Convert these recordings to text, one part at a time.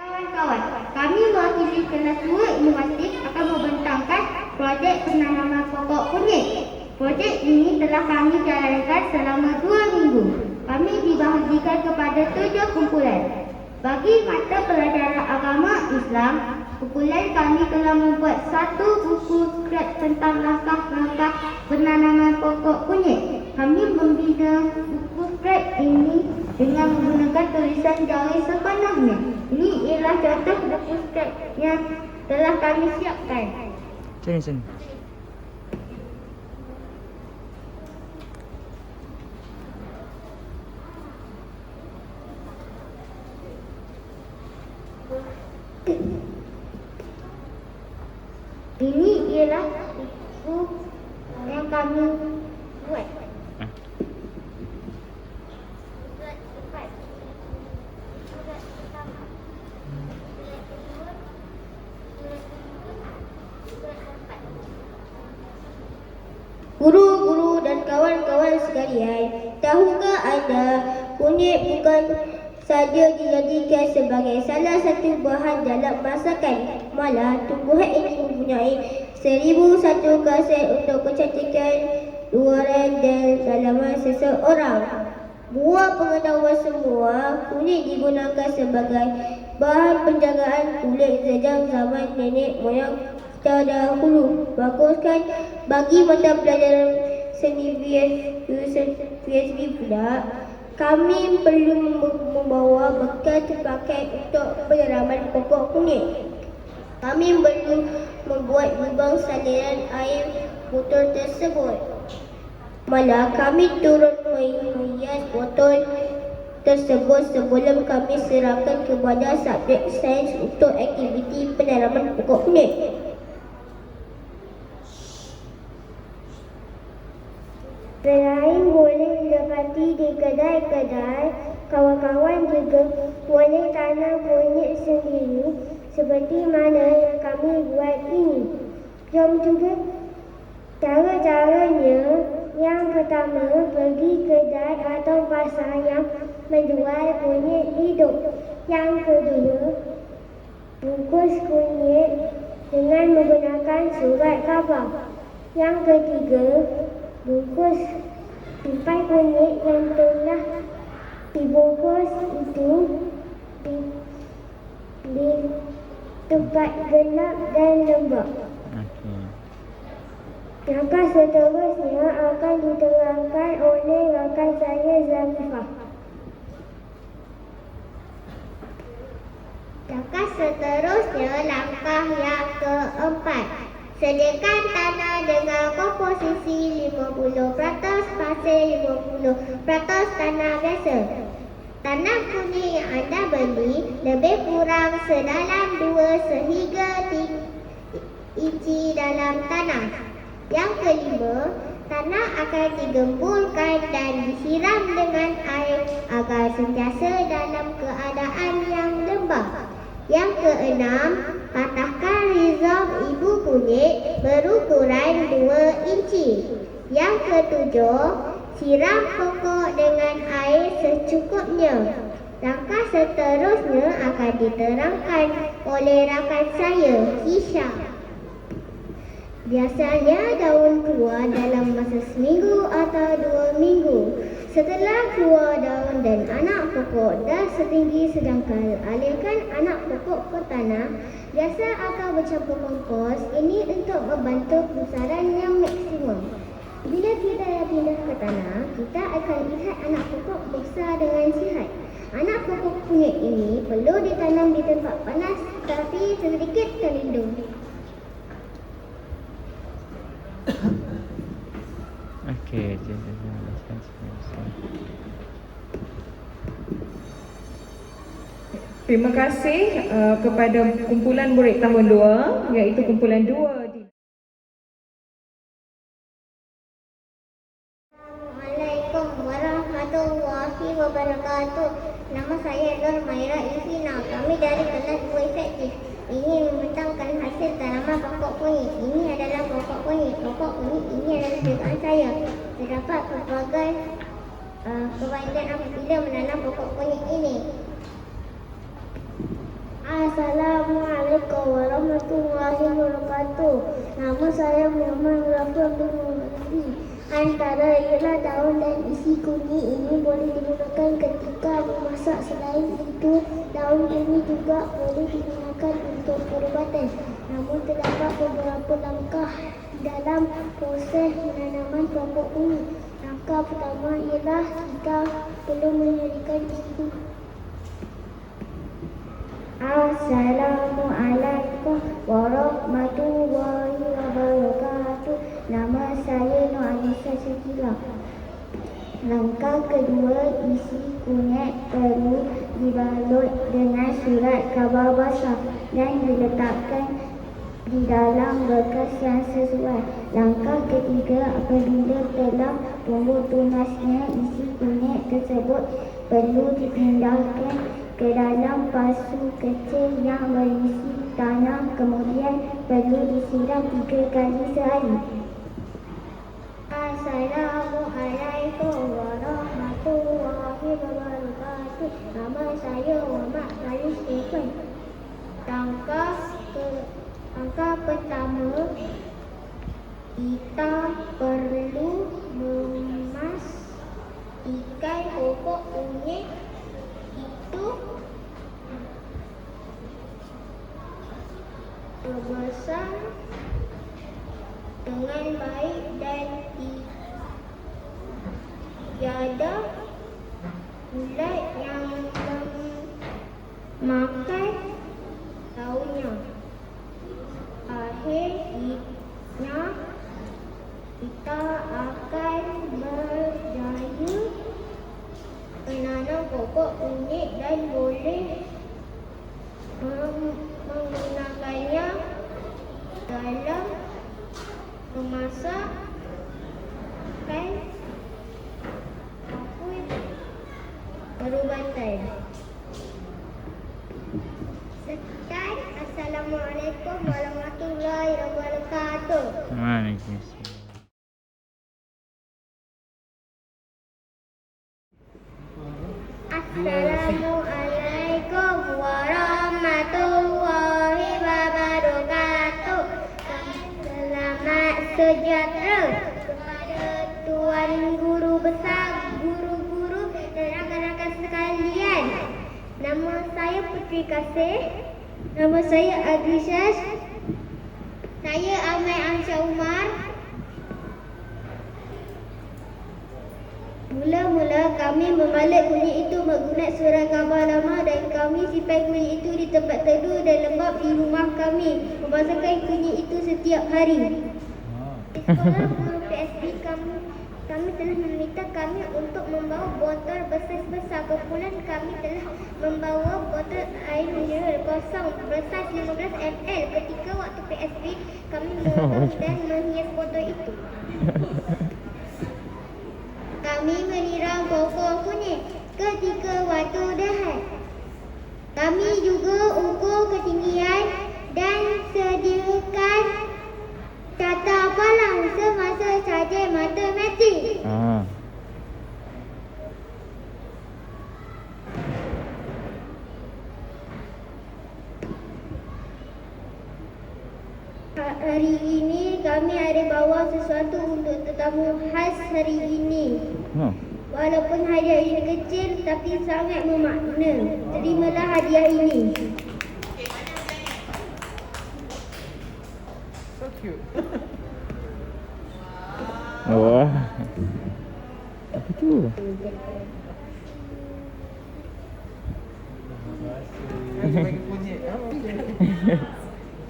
Kawan-kawan, kami mewakili kelas 2 Inovatif akan membentangkan projek penanaman pokok kunyit. Projek ini telah kami jalankan selama 2 minggu. Kami dibahagikan kepada 7 kumpulan. Bagi mata pelajaran agama Islam, kumpulan kami telah membuat satu buku skrip tentang langkah-langkah penanaman pokok kunyit. Kami membina buku skrip ini dengan menggunakan tulisan jari sepenuhnya. Ini ialah contoh buku skrip yang telah kami siapkan. Sini. Ini ialah buku yang kami buat. Guru-guru dan kawan-kawan sekalian, tahukah anda kunyit bukan saja dijadikan sebagai salah satu bahan dalam masakan, malah tumbuhan ini mempunyai 1001 khasiat untuk kecantikan luaran dan dalaman seseorang. Buat pengetahuan semua, kunyit digunakan sebagai bahan penjagaan kulit sejak zaman nenek moyang kita dahulu. Bagus kan? Bagi mata pelajaran seni VSB pula, kami perlu membawa bekal terpakai untuk penanaman pokok kunyit. Kami perlu membuat lubang saliran air botol tersebut. Malah kami turut menghias botol tersebut sebelum kami serahkan kepada subjek sains untuk aktiviti penanaman pokok kunyit. Selain boleh didapati di kedai-kedai, kawan-kawan juga boleh tanam kunyit sendiri seperti mana yang kami buat ini. Jom juga. Cara-caranya, yang pertama, pergi kedai atau pasar yang menjual kunyit hidup. Yang kedua, bungkus kunyit dengan menggunakan surat khabar. Yang ketiga, bungkus pimpai kunyit yang telah dibungkus itu di tempat gelap dan lembab. Langkah seterusnya akan diterangkan oleh rakan saya, Zarifah. Langkah seterusnya, langkah yang keempat. Sediakan tanah dengan komposisi 50% pasir, 50% tanah biasa. Tanah kunyit yang anda beli lebih kurang sedalam 2 sehingga 3 inci dalam tanah. Yang kelima, tanah akan digemburkan dan disiram dengan air agar sentiasa dalam keadaan yang lembab. Yang keenam, patahkan rizom ibu kunyit berukuran 2 inci. Yang ketujuh, siram pokok dengan air secukupnya. Langkah seterusnya akan diterangkan oleh rakan saya, Kisha. Biasanya daun keluar dalam masa seminggu atau 2 minggu. Setelah keluar daun dan anak pokok dah setinggi sedangkan alirkan anak pokok ke tanah, biasa atau bercampur kompos. Ini untuk membantu kebesaran yang maksimum. Bila kita pindah ke tanah, kita akan lihat anak pokok besar dengan sihat. Anak pokok kunyit ini perlu ditanam di tempat panas tapi sedikit terlindung. Okey, terima kasih kepada kumpulan murid tahun 2 iaitu kumpulan 2 di Assalamualaikum warahmatullahi wabarakatuh. Nama saya Nur Maira Ifina. Kami dari kelas 2 efektif. Ini membentangkan hasil tanaman pokok kunyit. Ini adalah pokok kunyit. Pokok kunyit ini adalah ciptaan saya. Terdapat pelbagai kebaikan apabila menanam pokok kunyit ini. Assalamualaikum warahmatullahi wabarakatuh. Nama saya Muhammad Rafiq bin Muhammadi. Antara ialah daun dan isi kunyit ini boleh digunakan ketika memasak. Selain itu, daun ini juga boleh digunakan untuk perubatan. Namun terdapat beberapa langkah dalam proses penanaman pokok kunyit. Langkah pertama ialah kita perlu menyediakan isi. Assalamualaikum warahmatullahi wabarakatuh. Nama saya Nur Anissa Syakila. Langkah kedua, isi kunyit perlu dibalut dengan surat khabar basah dan diletakkan di dalam bekas yang sesuai. Langkah ketiga, apabila telah tumbuh tunasnya, isi kunyit tersebut perlu dipindahkan ke dalam pasu kecil yang berisi tanah, kemudian perlu disiram 3 kali sehari. Assalamualaikum warahmatullahi wabarakatuh. Nama saya Muhammad Khalid Stephen. Langkah pertama, kita perlu memastikan pokok kunyit itu berbesar dengan baik dan tiada ulat yang memakan daunnya. Akhirnya kita akan berjaya menanam pokok kunyit dan boleh menggunakannya dalam memasak perubatan. Sekian, Assalamualaikum warahmatullahi wabarakatuh. Waalaikumsalam. Assalamualaikum warahmatullahi wabarakatuh. Selamat sejahtera kepada Tuan Guru Besar, guru-guru dan rakan-rakan sekalian. Nama saya Putri Kasih. Nama saya Agrisyas. Saya Amai Ansha Umar. Mula-mula kami membalut kunyit itu menggunakan surat khabar lama dan kami simpan kunyit itu di tempat teduh dan lembap di rumah kami. Memasakkan kunyit itu setiap hari. Di sekolah guru PSB kami telah meminta kami untuk membawa botol besar-besar. Kumpulan kami telah membawa botol air mineral kosong besar 15 ml. Ketika waktu PSB kami memotong dan menghias botol itu. Kami menyiram pokok kunyit ketika waktu dahan. Kami juga ukur ketinggian dan sediakan tata palang semasa saja matematik. Hari ini kami ada bawa sesuatu untuk tetamu khas hari ini. Walaupun hadiah ini kecil tapi sangat bermakna. Terimalah hadiah ini. So cute. Wah. Apa tu? Bagi kunyit.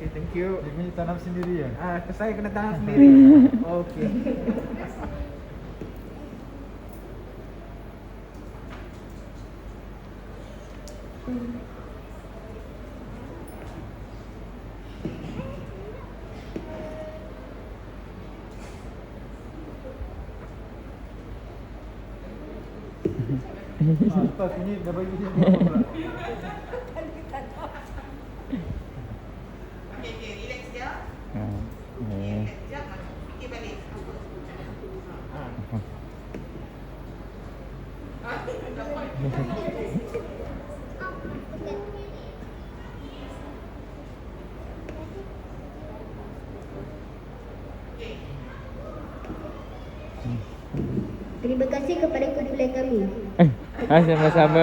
Okay, thank you. Dia punya tanam sendiri ya? Saya kena tanam sendiri. Okey. Lepas kunyit dah bagi dia pula. Terima kasih kepada kumpulan kami. Sama-sama.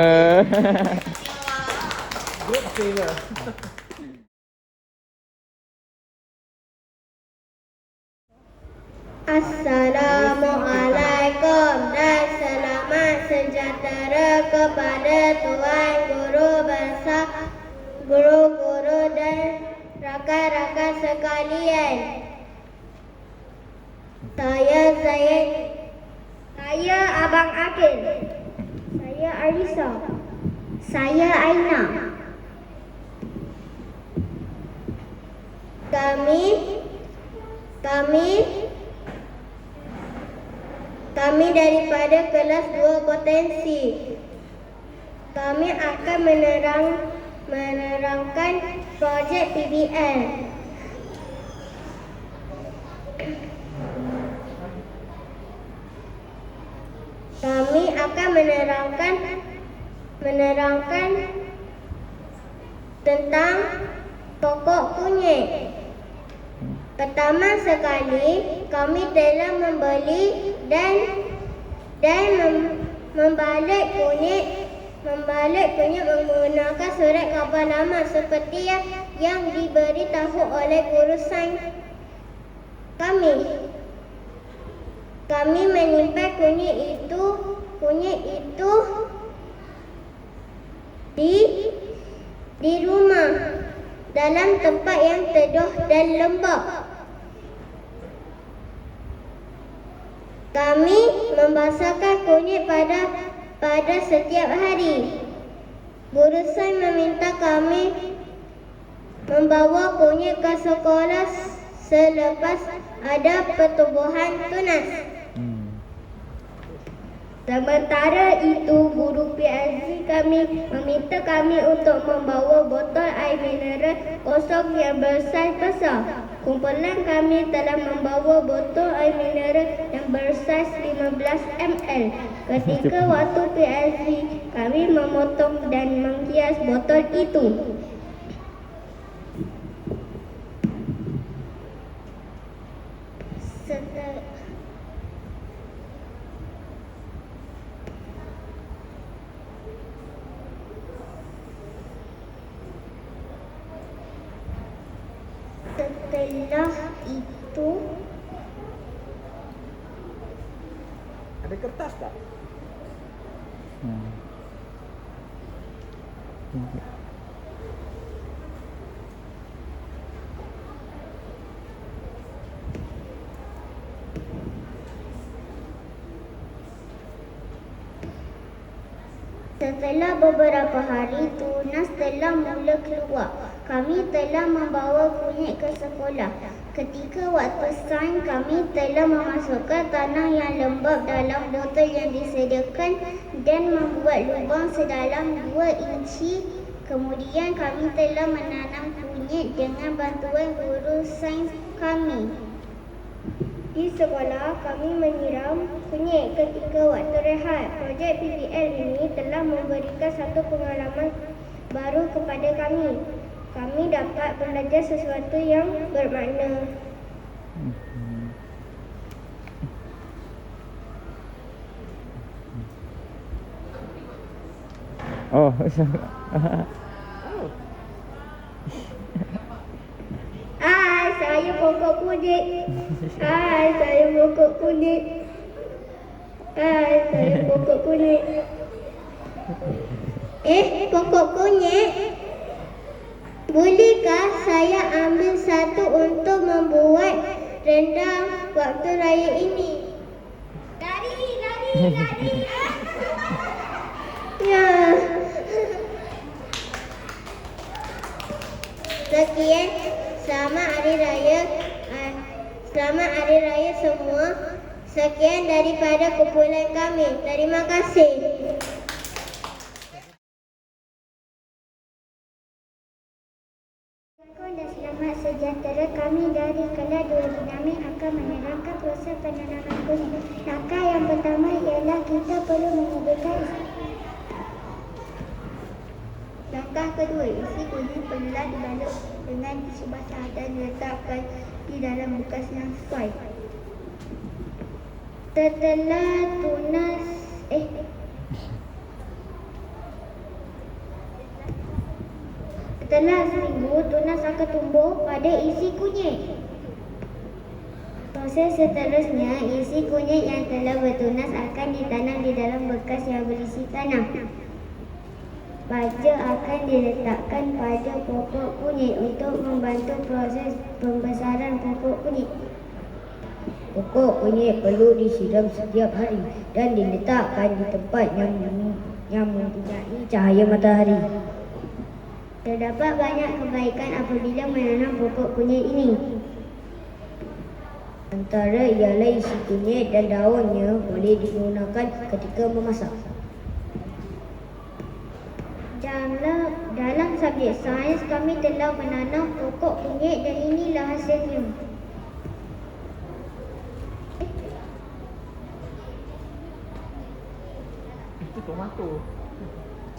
Good favor. Assalamualaikum dan selamat sejahtera kepada Tuan Guru Besar, guru-guru dan rakan-rakan sekalian. Saya Abang Akil. Saya Arisa. Saya Aina. Kami daripada kelas 2 potensi. Kami akan menerangkan projek PBL. Kami akan menerangkan tentang pokok kunyit. Pertama sekali, kami telah membeli dan membalik kunyit menggunakan surat khabar lama seperti yang diberitahu oleh guru sains kami. Kami menyimpan kunyit itu di rumah dalam tempat yang teduh dan lembap. Kami membasahkan kunyit pada setiap hari. Guru sains meminta kami membawa kunyit ke sekolah selepas ada pertubuhan tunas. Sementara itu, guru PLC kami meminta kami untuk membawa botol air mineral kosong yang bersaiz besar. Kumpulan kami telah membawa botol air mineral yang bersaiz 15 ml. Ketika waktu PLC, kami memotong dan menghias botol itu. Setelah itu, Ada kertas tak? setelah beberapa hari, tunas telah mula keluar. Kami telah membawa kunyit ke sekolah. Ketika waktu sains, kami telah memasukkan tanah yang lembap dalam botol yang disediakan dan membuat lubang sedalam 2 inci. Kemudian kami telah menanam kunyit dengan bantuan guru sains kami. Di sekolah, kami menyiram kunyit ketika waktu rehat. Projek PBL ini telah memberikan satu pengalaman baru kepada kami. Kami dapat belajar sesuatu yang bermakna. Oh. Hai, saya pokok kunyit. Hai, saya pokok kunyit. Hai, saya pokok kunyit. Pokok kunyit? Bolehkah saya ambil satu untuk membuat rendang waktu raya ini? Lari. Ya. Sekian, selamat hari raya. Selamat hari raya semua. Sekian daripada kumpulan kami. Terima kasih. Dan selamat sejahtera, kami dari kelas 2 dinamik akan menerangkan proses penanaman kunyit. Langkah yang pertama ialah kita perlu menyediakan. Langkah kedua, isi kunyit perlulah dibalut dengan tisu basah dan diletakkan di dalam bekas yang sesuai. Setelah tunas Setelah seminggu, tunas akan tumbuh pada isi kunyit. Proses seterusnya, isi kunyit yang telah bertunas akan ditanam di dalam bekas yang berisi tanah. Baja akan diletakkan pada pokok kunyit untuk membantu proses pembesaran pokok kunyit. Pokok kunyit perlu disiram setiap hari dan diletakkan di tempat yang mempunyai cahaya matahari. Terdapat banyak kebaikan apabila menanam pokok kunyit ini. Antara ialah isi kunyit dan daunnya boleh digunakan ketika memasak. Dalam subjek sains, kami telah menanam pokok kunyit dan inilah hasilnya. Itu tomato.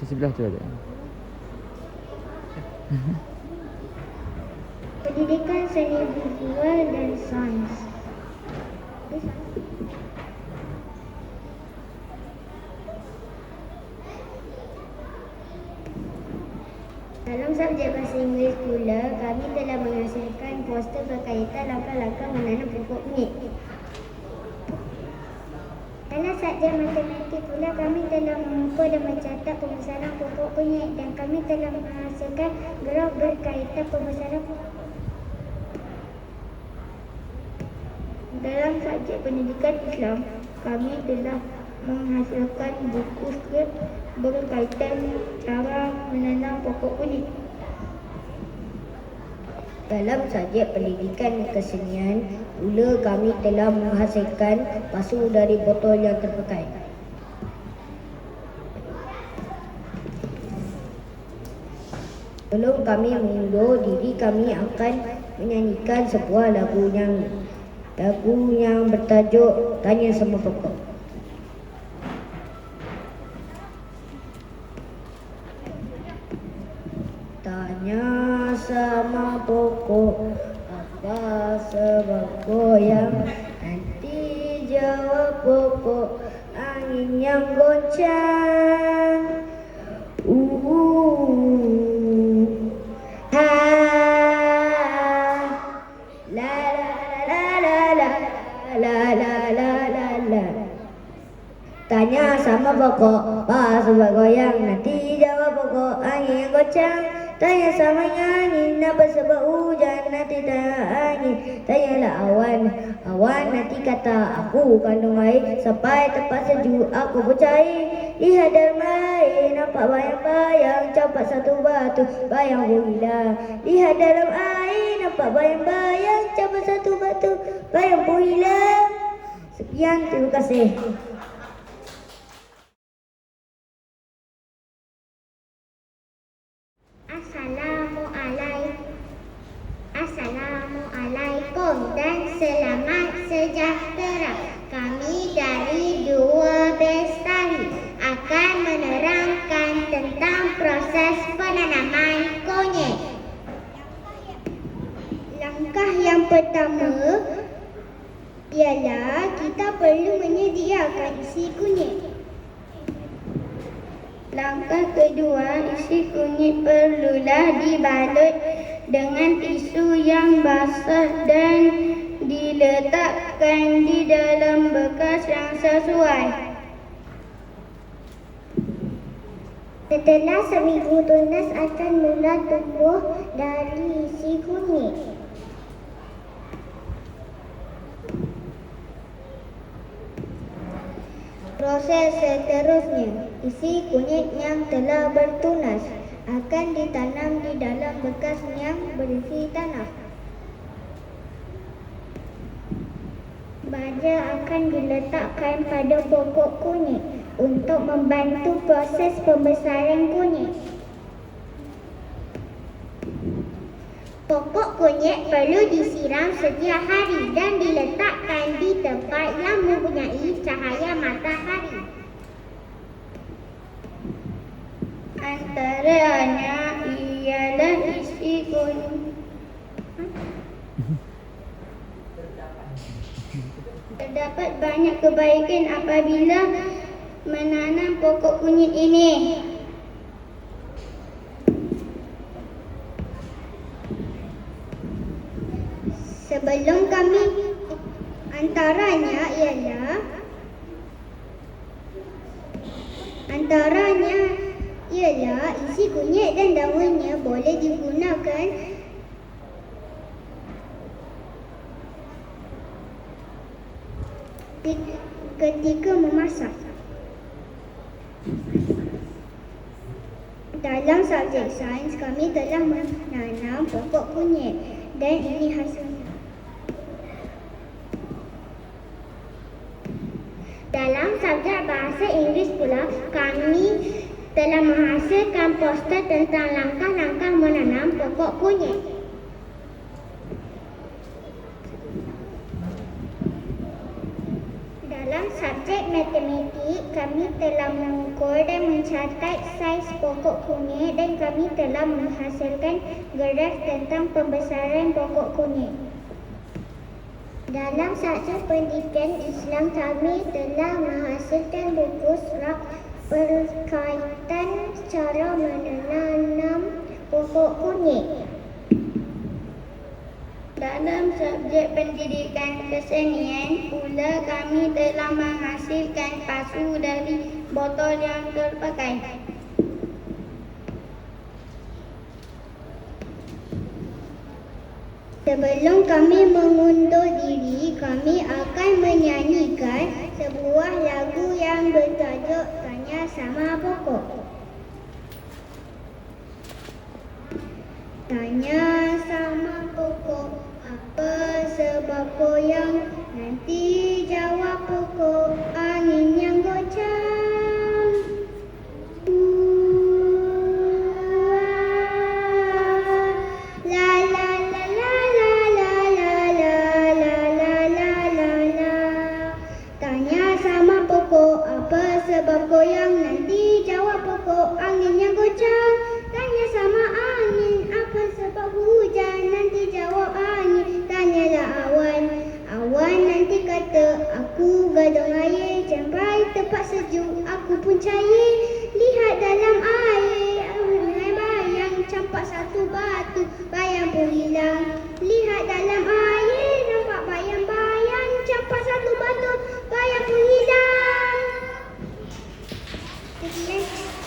Di sebelah tu ada. Pendidikan seni visual dan sains. Dalam subjek bahasa Inggeris pula, kami telah menghasilkan poster berkaitan langkah-langkah menanam pokok kunyit. Dalam subjek matematik pula, kami telah mengukur dan mencatat pembesaran pokok kunyit dan kami telah menghasilkan graf berkaitan pembesaran. Dalam subjek pendidikan Islam, kami telah menghasilkan buku skrip berkaitan cara menanam pokok kunyit. Dalam subjek pendidikan kesenian pula kami telah menghasilkan pasu dari botol yang terpakai. Sebelum kami mengundur diri, kami akan menyanyikan sebuah lagu yang bertajuk Tanya Sama Pokok. Tanya sama pokok, apa sebab goyang? Nanti jawab pokok, angin yang goncang. Ha, la la la la la la la la la. Tanya sama pokok, apa sebab goyang? Nanti jawab pokok, angin yang goncang. Tanya sama angin, apa sebab hujan? Nanti tanya angin. Tanyalah awan, awan nanti kata aku kandung air. Sampai tempat sejuk aku bercair. Lihat dalam air, nampak bayang-bayang. Campak satu batu, bayang pun hilang. Lihat dalam air, nampak bayang-bayang. Campak satu batu, bayang pun hilang. Sekian, terima kasih. Assalamualaikum dan selamat sejahtera. Kami dari Dua Bestari akan menerangkan tentang proses penanaman kunyit. Langkah yang pertama ialah kita perlu menyediakan isi kunyit. Langkah kedua, isi kunyit perlulah dibalut dengan tisu yang basah dan diletakkan di dalam bekas yang sesuai. Setelah seminggu, tunas akan mula tumbuh dari isi kunyit. Proses seterusnya, isi kunyit yang telah bertunas akan ditanam di dalam bekas yang berisi tanah. Baja akan diletakkan pada pokok kunyit untuk membantu proses pembesaran kunyit. Pokok kunyit perlu disiram setiap hari dan diletakkan di tempat yang mempunyai cahaya matahari. Antaranya ialah isi kunyit. Terdapat banyak kebaikan apabila menanam pokok kunyit ini. Sebelum kami antaranya ialah isi kunyit dan daunnya boleh digunakan ketika memasak. Dalam subjek sains kami telah menanam pokok kunyit dan ini hasilnya. Dalam subjek bahasa Inggeris pula, kami telah menghasilkan poster tentang langkah-langkah menanam pokok kunyit. Dalam subjek matematik, kami telah mengukur dan mencatat saiz pokok kunyit dan kami telah menghasilkan graf tentang pembesaran pokok kunyit. Dalam subjek pendidikan Islam, kami telah menghasilkan buku surat berkaitan cara menanam pokok kunyit. Dalam subjek pendidikan kesenian pula kami telah menghasilkan pasu dari botol yang terpakai. Sebelum kami mengundur diri, kami akan menyanyikan sebuah lagu yang bertajuk Tanya Sama Pokok. Tanya sama pokok, apa sebab goyang? Nanti jawab pokok, angin yang goncang. La la la la la la la la la la la la la. Tanya sama pokok, apa sebab goyang? Nanti jawab pokok, angin yang goncang. Tanya sama angin, apa sebab hujan? Nanti jawab angin. Tanyalah awan, awan nanti kata, aku gadung air. Sampai tempat sejuk, aku pun cair. Lihat dalam air, air bayang. Campak satu batu, bayang pun hilang. Lihat dalam air, nampak bayang-bayang. Campak satu batu, bayang pun hilang. Sekian.